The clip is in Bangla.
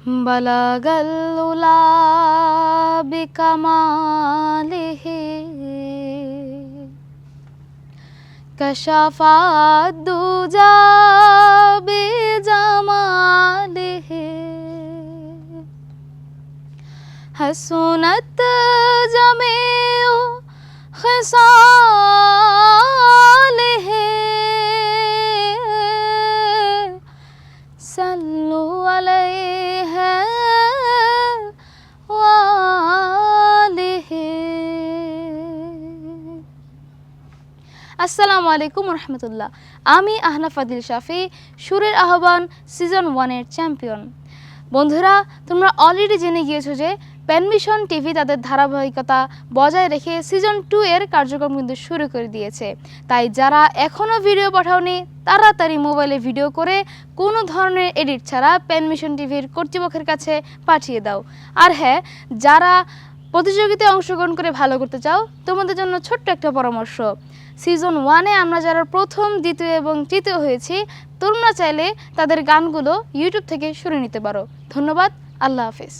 বালাগাল উলা বিকামালিহি কাশাফাদ দুজা বিজামালিহি হাসুনাত জামিউ খিসালিহি সাল্লু আলাইহি ওয়া আলিহি। আসসালামু আলাইকুম রহমতুল্লাহ। আমি আহনাফ আদিল শাফি, সুরের আহ্বান সিজন 1-এর চ্যাম্পিয়ন। বন্ধুরা, তোমরা অলরেডি জেনে গিয়েছো যে পেনভিশন টিভি তাদের ধারাবাহিকতা বজায় রেখে সিজন 2-এর কার্যক্রম কিন্তু শুরু করে দিয়েছে। তাই যারা এখনও ভিডিও পাঠাওনি তাড়াতাড়ি মোবাইলে ভিডিও করে কোনো ধরনের এডিট ছাড়া পেনভিশন টিভির কর্তৃপক্ষের কাছে পাঠিয়ে দাও। আর হ্যাঁ, যারা প্রতিযোগিতায় অংশগ্রহণ করে ভালো করতে চাও, তোমাদের জন্য ছোট্ট একটা পরামর্শ। সিজন 1-এ আমরা যারা প্রথম, দ্বিতীয় এবং তৃতীয় হয়েছি, তোমরা চাইলে তাদের গানগুলো ইউটিউব থেকে শুনে নিতে পারো। ধন্যবাদ, আল্লাহ হাফিজ।